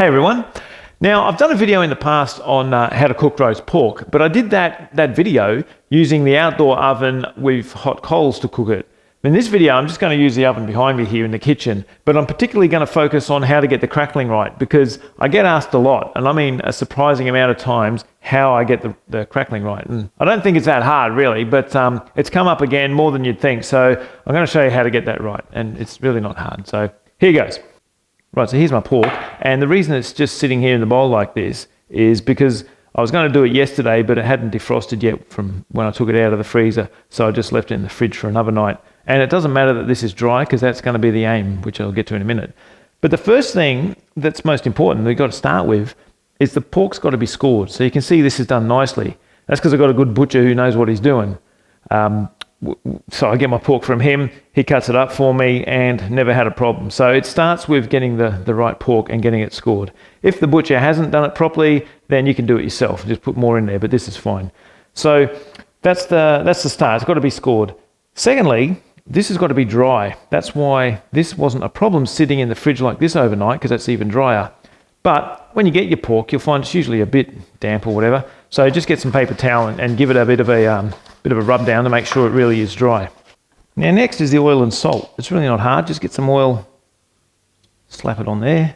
Hey everyone. Now I've done a video in the past on how to cook roast pork, but I did that video using the outdoor oven with hot coals to cook it. In this video I'm just going to use the oven behind me here in the kitchen, but I'm particularly going to focus on how to get the crackling right, because I get asked a lot, and I mean a surprising amount of times, how I get the crackling right. And I don't think it's that hard really, but it's come up again more than you'd think, so I'm going to show you how to get that right, and it's really not hard. So here goes. Right, so here's my pork, and the reason it's just sitting here in the bowl like this is because I was going to do it yesterday, but it hadn't defrosted yet from when I took it out of the freezer, so I just left it in the fridge for another night. And it doesn't matter that this is dry, because that's going to be the aim, which I'll get to in a minute. But the first thing that's most important that we've got to start with is the pork's got to be scored. So you can see this is done nicely. That's because I've got a good butcher who knows what he's doing. So I get my pork from him, he cuts it up for me, and never had a problem. So it starts with getting the right pork and getting it scored. If the butcher hasn't done it properly, then you can do it yourself. Just put more in there, but this is fine. So that's the start. It's got to be scored. Secondly, this has got to be dry. That's why this wasn't a problem sitting in the fridge like this overnight, because that's even drier. But when you get your pork, you'll find it's usually a bit damp or whatever. So just get some paper towel and give it a bit of a rub down to make sure it really is dry. Now next is the oil and salt. It's really not hard. Just get some oil, slap it on there,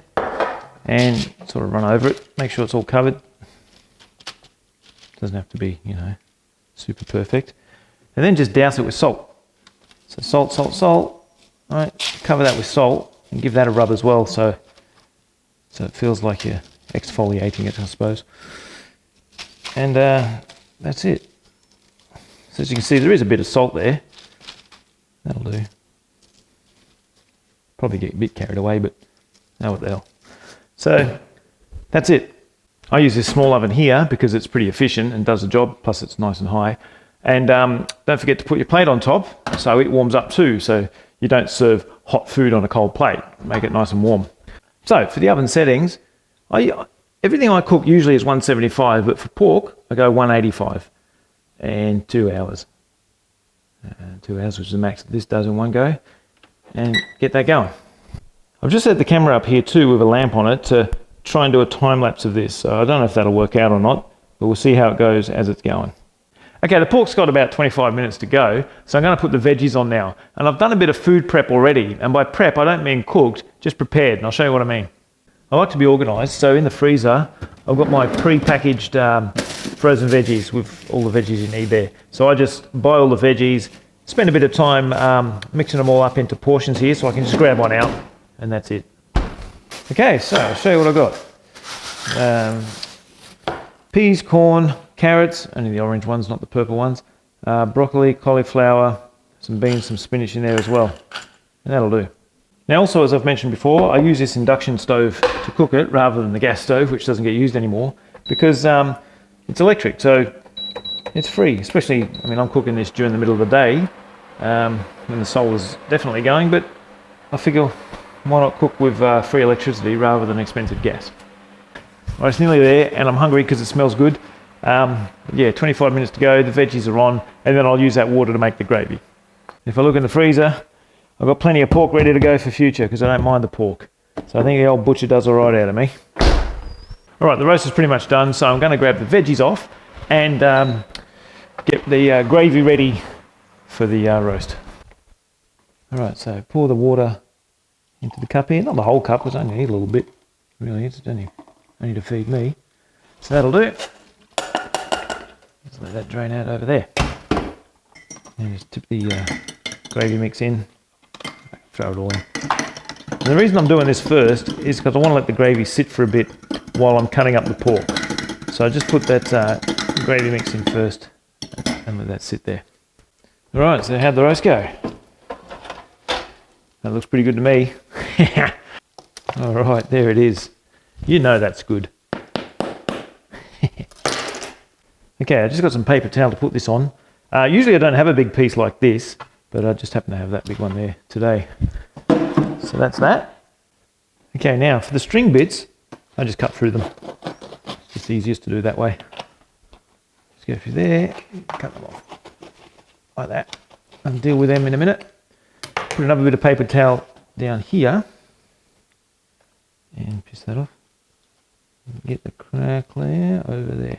and sort of run over it. Make sure it's all covered. Doesn't have to be, super perfect. And then just douse it with salt. So salt, salt, salt. All right, cover that with salt and give that a rub as well, so it feels like you're exfoliating it, I suppose. And that's it. So as you can see, there is a bit of salt there. That'll do. Probably get a bit carried away, but oh what the hell. So that's it. I use this small oven here because it's pretty efficient and does the job, plus it's nice and high. And don't forget to put your plate on top so it warms up too, so you don't serve hot food on a cold plate. Make it nice and warm. So for the oven settings, everything I cook usually is 175, but for pork I go 185. And 2 hours. 2 hours, which is the max that this does in one go, and get that going. I've just set the camera up here too with a lamp on it to try and do a time lapse of this. So I don't know if that'll work out or not, but we'll see how it goes as it's going. Okay, the pork's got about 25 minutes to go, so I'm going to put the veggies on now. And I've done a bit of food prep already, and by prep I don't mean cooked, just prepared, and I'll show you what I mean. I like to be organised, so in the freezer I've got my pre-packaged frozen veggies with all the veggies you need there. So I just buy all the veggies, spend a bit of time mixing them all up into portions here, so I can just grab one out, and that's it. Okay, so I'll show you what I've got. Peas, corn, carrots, only the orange ones, not the purple ones, broccoli, cauliflower, some beans, some spinach in there as well, and that'll do. Now also, as I've mentioned before, I use this induction stove to cook it rather than the gas stove, which doesn't get used anymore, because it's electric, so it's free. Especially, I'm cooking this during the middle of the day when the solar's definitely going, but I figure why not cook with free electricity rather than expensive gas. Well, it's nearly there, and I'm hungry because it smells good. Yeah, 25 minutes to go, the veggies are on, and then I'll use that water to make the gravy. If I look in the freezer, I've got plenty of pork ready to go for future because I don't mind the pork. So I think the old butcher does all right out of me. All right, the roast is pretty much done, so I'm going to grab the veggies off and get the gravy ready for the roast. All right, so pour the water into the cup here. Not the whole cup, because I only need a little bit. Really, it's only to feed me. So that'll do. Just let that drain out over there. And just tip the gravy mix in. Throw it all in. And the reason I'm doing this first is because I want to let the gravy sit for a bit while I'm cutting up the pork. So I just put that gravy mix in first and let that sit there. All right, so how'd the roast go? That looks pretty good to me. All right, there it is. You know that's good. Okay, I just got some paper towel to put this on. Usually I don't have a big piece like this, but I just happen to have that big one there today. So that's that. Okay, now for the string bits, I just cut through them. It's easiest to do that way. Just go through there, cut them off like that. I'll deal with them in a minute. Put another bit of paper towel down here and piss that off. Get the crackling over there.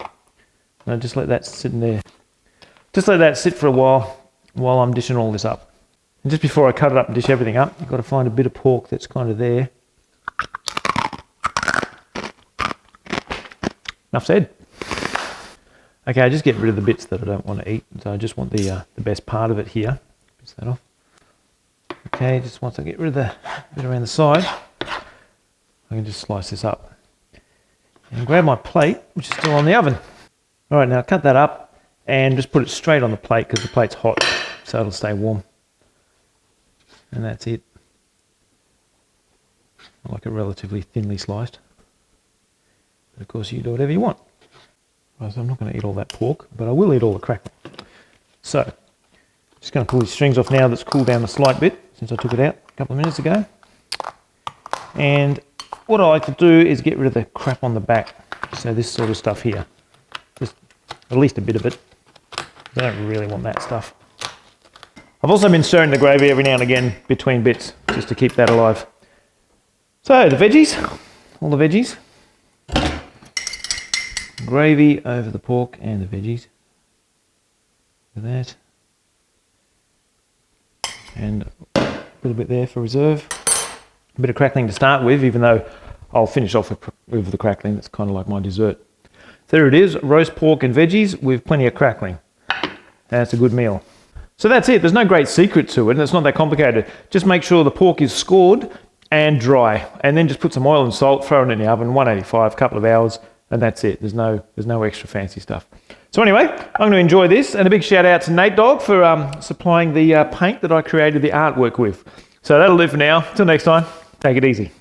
Now just let that sit in there. Just let that sit for a while I'm dishing all this up. And just before I cut it up and dish everything up, I've got to find a bit of pork that's kind of there. Enough said. Okay, I just get rid of the bits that I don't want to eat. So I just want the best part of it here. Piss that off. Okay, just once I get rid of the bit around the side, I can just slice this up. And grab my plate, which is still on the oven. All right, now cut that up and just put it straight on the plate because the plate's hot, so it'll stay warm. And that's it. I like it relatively thinly sliced. But of course, you do whatever you want. Right, so I'm not going to eat all that pork, but I will eat all the crackling. So, just going to pull these strings off now that's cooled down a slight bit since I took it out a couple of minutes ago. And what I like to do is get rid of the crap on the back. So this sort of stuff here. Just at least a bit of it. I don't really want that stuff. I've also been stirring the gravy every now and again between bits just to keep that alive. So the veggies, all the veggies. Gravy over the pork and the veggies. Look at that. And a little bit there for reserve. A bit of crackling to start with, even though I'll finish off with the crackling. That's kind of like my dessert. There it is, roast pork and veggies with plenty of crackling. That's a good meal. So that's it. There's no great secret to it, and it's not that complicated. Just make sure the pork is scored and dry, and then just put some oil and salt, throw it in the oven, 185, a couple of hours, and that's it. There's no extra fancy stuff. So anyway, I'm going to enjoy this, and a big shout out to Nate Dog for supplying the paint that I created the artwork with. So that'll do for now. Till next time, take it easy.